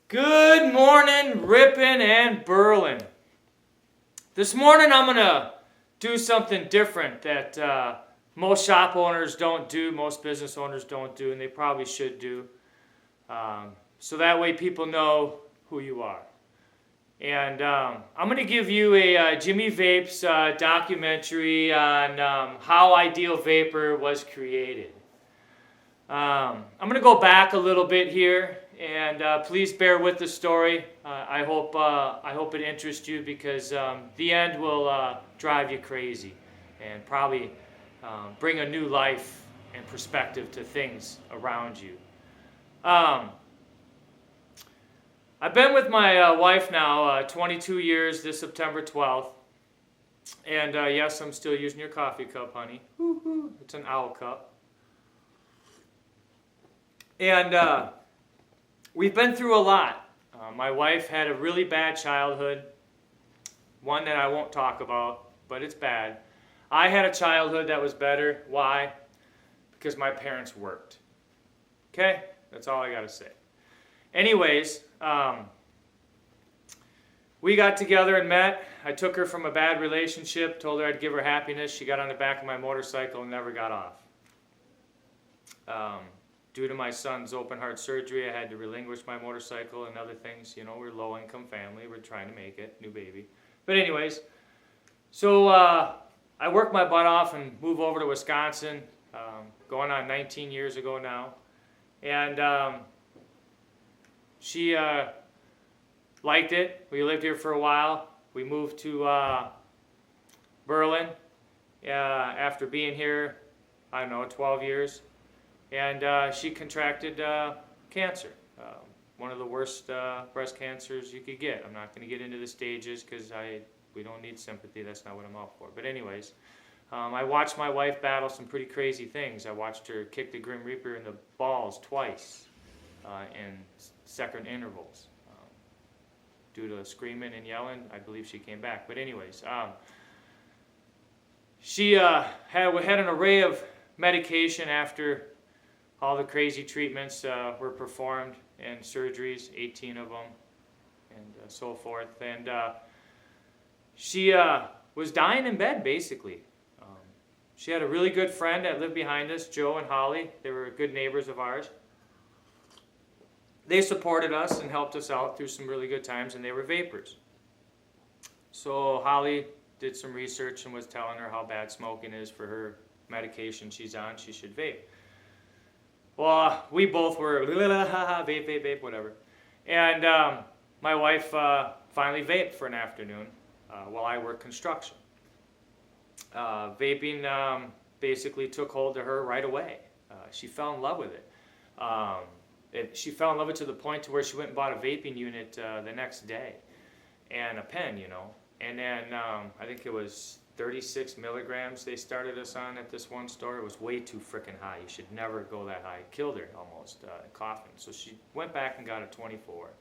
Good morning, Rippin' and Berlin. This morning I'm going to do something different that most shop owners don't do, most business owners don't do, and they probably should do. So that way people know who you are. And I'm going to give you a Jimmy Vapes documentary on how Idealvapor was created. I'm going to go back a little bit here, and please bear with the story. I hope it interests you because the end will drive you crazy and probably bring a new life and perspective to things around you. I've been with my wife now 22 years this September 12th. And yes, I'm still using your coffee cup, honey. Woo-hoo. It's an owl cup. And we've been through a lot. My wife had a really bad childhood, one that I won't talk about, but it's bad. I had a childhood that was better. Why? Because my parents worked. Okay? That's all I got to say. Anyways, we got together and met. I took her from a bad relationship, told her I'd give her happiness. She got on the back of my motorcycle and never got off. Due to my son's open heart surgery, I had to relinquish my motorcycle and other things. You know, we're a low-income family. We're trying to make it, new baby. But anyways, so I worked my butt off and moved over to Wisconsin, going on 19 years ago now. And she liked it. We lived here for a while. We moved to Berlin after being here, I don't know, 12 years. And she contracted cancer, one of the worst breast cancers you could get. I'm not going to get into the stages because we don't need sympathy. That's not what I'm out for. But anyways, I watched my wife battle some pretty crazy things. I watched her kick the Grim Reaper in the balls twice in second intervals. Due to screaming and yelling, I believe she came back. But anyways, she had an array of medication after all the crazy treatments were performed and surgeries, 18 of them, and so forth. And she was dying in bed, basically. She had a really good friend that lived behind us, Joe and Holly. They were good neighbors of ours. They supported us and helped us out through some really good times, and they were vapors. So Holly did some research and was telling her how bad smoking is for her medication she's on. She should vape. Well, we both were vape, vape, vape, whatever. And my wife finally vaped for an afternoon while I worked construction. Vaping basically took hold of her right away. She fell in love with it. She fell in love with it to the point to where she went and bought a vaping unit the next day and a pen, you know. And then I think it was 36 milligrams they started us on at this one store. It was way too freaking high. You should never go that high. It killed her almost, coughing. So she went back and got a 24.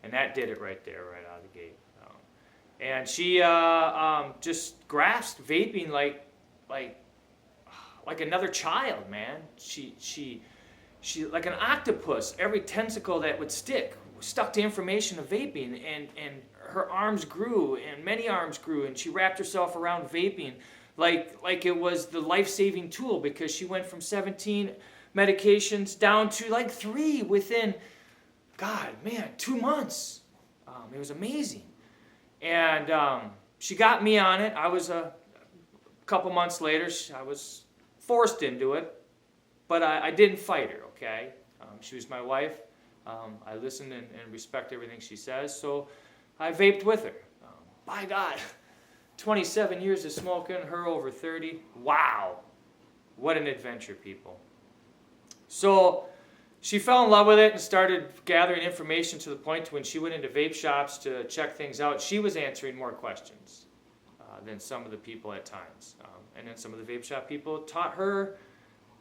And that did it right there, right out of the gate. And she just grasped vaping like another child, man. She like an octopus. Every tentacle that would stuck to information of vaping, and her arms grew, and many arms grew, and she wrapped herself around vaping like it was the life-saving tool, because she went from 17 medications down to like 3 within, 2 months. It was amazing. And she got me on it. I was a couple months later, I was forced into it, but I didn't fight her, okay? She was my wife. I listen and respect everything she says, so I vaped with her. By God, 27 years of smoking, her over 30. Wow, what an adventure, people. So she fell in love with it and started gathering information to the point to when she went into vape shops to check things out, she was answering more questions than some of the people at times. And then some of the vape shop people taught her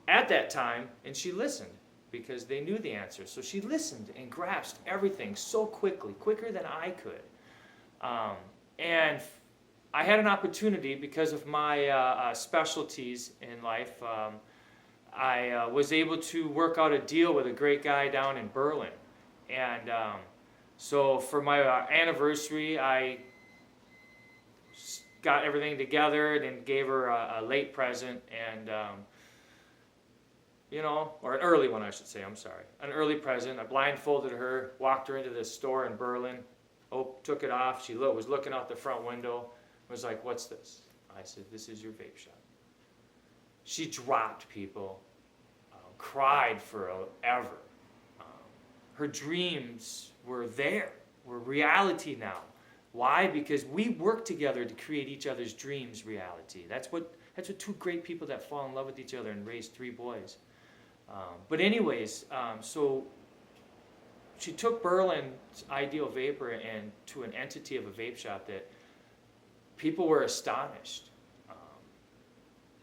at that time, and she listened, because they knew the answer. So she listened and grasped everything so quickly, quicker than I could. And I had an opportunity, because of my specialties in life, I was able to work out a deal with a great guy down in Berlin. And So for my anniversary, I got everything together and gave her a late present, and you know, or an early one, I should say. I'm sorry, an early present. I blindfolded her, walked her into this store in Berlin. Oh, took it off. She was looking out the front window. Was like, "What's this?" I said, "This is your vape shop." She dropped, people, cried forever. Her dreams were there, were reality now. Why? Because we work together to create each other's dreams reality. That's what two great people that fall in love with each other and raise 3 boys. But anyways, so she took Berlin's Idealvapor and to an entity of a vape shop that people were astonished.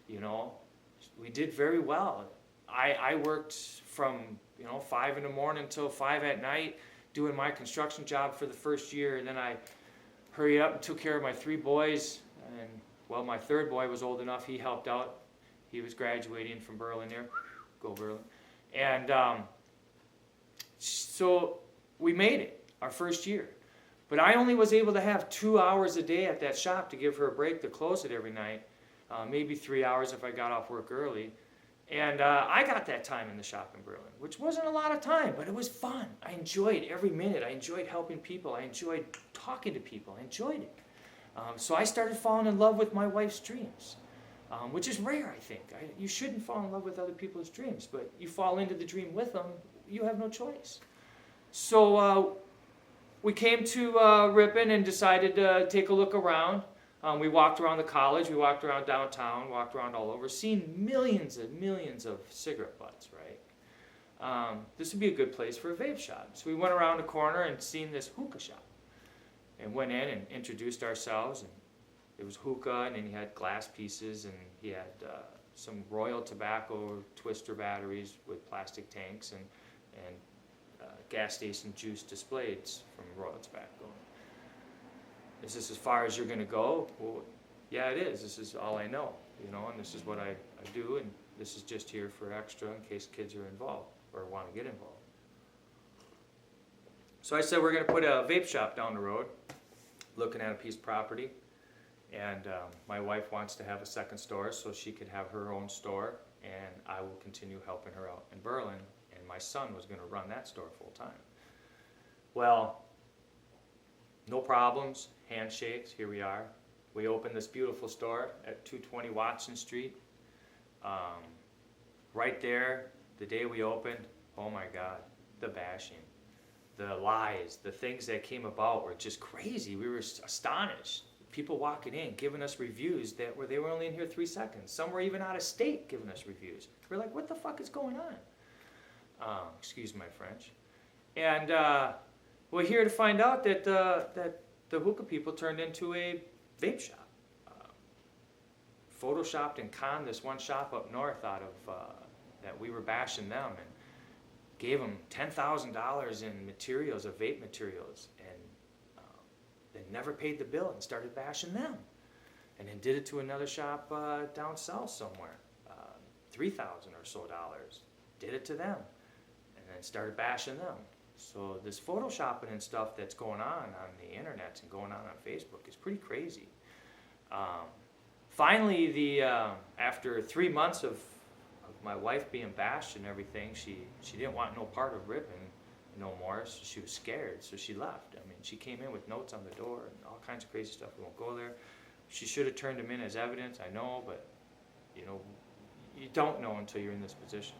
You know, we did very well. I worked from 5 in the morning until 5 at night doing my construction job for the first year, and then I hurried up and took care of my 3 boys, and well, my 3rd boy was old enough, he helped out. He was graduating from Berlin there. Go Berlin. And so we made it our first year. But I only was able to have 2 hours a day at that shop to give her a break to close it every night, maybe 3 hours if I got off work early. And I got that time in the shop in Berlin, which wasn't a lot of time, but it was fun. I enjoyed every minute. I enjoyed helping people. I enjoyed talking to people. I enjoyed it. So I started falling in love with my wife's dreams, which is rare, I think. You shouldn't fall in love with other people's dreams, but you fall into the dream with them, you have no choice. So we came to Ripon and decided to take a look around. We walked around the college, we walked around downtown, walked around all over, seen millions and millions of cigarette butts, right? This would be a good place for a vape shop. So we went around the corner and seen this hookah shop and went in and introduced ourselves. And it was hookah, and then he had glass pieces, and he had some Royal Tobacco twister batteries with plastic tanks, and gas station juice displays from Royal Tobacco. Is this as far as you're going to go? Well, yeah, it is. This is all I know, and this is what I do, and this is just here for extra in case kids are involved or want to get involved. So I said we're going to put a vape shop down the road, looking at a piece of property, and my wife wants to have a second store so she could have her own store, and I will continue helping her out in Berlin, and my son was going to run that store full time. Well, no problems, handshakes, here we are. We opened this beautiful store at 220 Watson Street. Right there, the day we opened, oh my God, the bashing, the lies, the things that came about were just crazy. We were astonished. People walking in, giving us reviews they were only in here 3 seconds. Some were even out of state giving us reviews. We're like, what the fuck is going on? Excuse my French. And we're here to find out that the hookah people turned into a vape shop. Photoshopped and conned this one shop up north out of that we were bashing them, and gave them $10,000 in materials, of vape materials, and then never paid the bill and started bashing them. And then did it to another shop down south somewhere, $3,000 or so. Did it to them, and then started bashing them. So this photoshopping and stuff that's going on the internet and going on Facebook is pretty crazy. Finally, after 3 months of my wife being bashed and everything, she didn't want no part of Ripon no more, so she was scared, so she left. I mean, she came in with notes on the door and all kinds of crazy stuff. We won't go there. She should have turned them in as evidence, I know, but you don't know until you're in this position.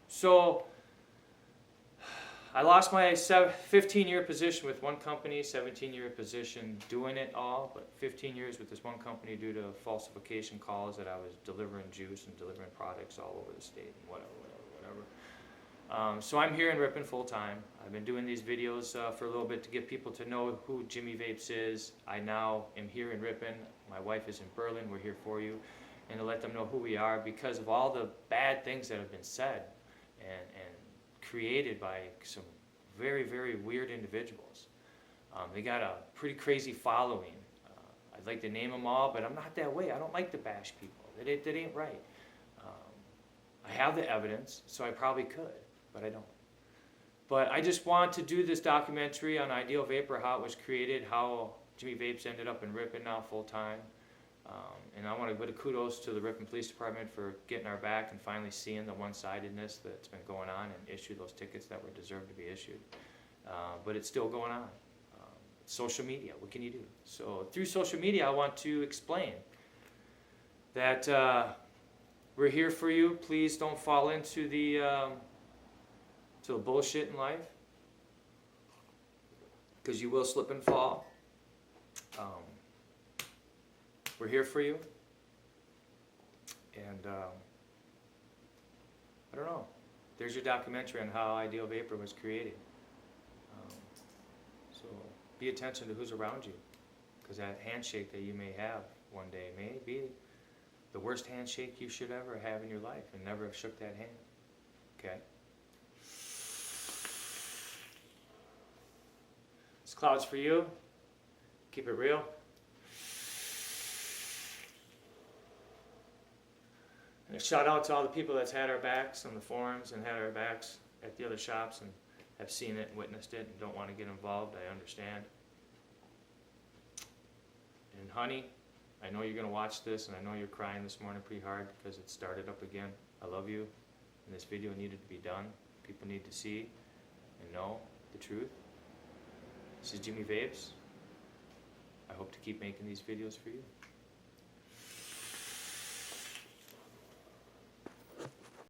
So I lost my 15-year position with one company, 17-year position doing it all, but 15 years with this one company due to falsification calls that I was delivering juice and delivering products all over the state and whatever. So I'm here in Ripon full time. I've been doing these videos for a little bit to get people to know who Jimmy Vapes is. I now am here in Ripon. My wife is in Berlin. We're here for you. And to let them know who we are because of all the bad things that have been said and created by some very, very weird individuals. They got a pretty crazy following. I'd like to name them all, but I'm not that way. I don't like to bash people. That ain't right. I have the evidence, so I probably could, but I don't. But I just want to do this documentary on Idealvapor, how it was created, how Jimmy Vapes ended up in Ripon now full time. And I want to give a kudos to the Ripon Police Department for getting our back and finally seeing the one-sidedness that's been going on and issue those tickets that were deserved to be issued. But it's still going on. Social media, what can you do? So through social media, I want to explain that we're here for you. Please don't fall into the bullshit in life, because you will slip and fall. We're here for you, and I don't know. There's your documentary on how Idealvapor was created. So be attention to who's around you, because that handshake that you may have one day may be the worst handshake you should ever have in your life, and never have shook that hand. Okay? This cloud's for you. Keep it real. And a shout out to all the people that's had our backs on the forums and had our backs at the other shops and have seen it and witnessed it and don't want to get involved. I understand. And honey, I know you're going to watch this, and I know you're crying this morning pretty hard because it started up again. I love you, and this video needed to be done. People need to see and know the truth. This is Jimmy Vapes. I hope to keep making these videos for you.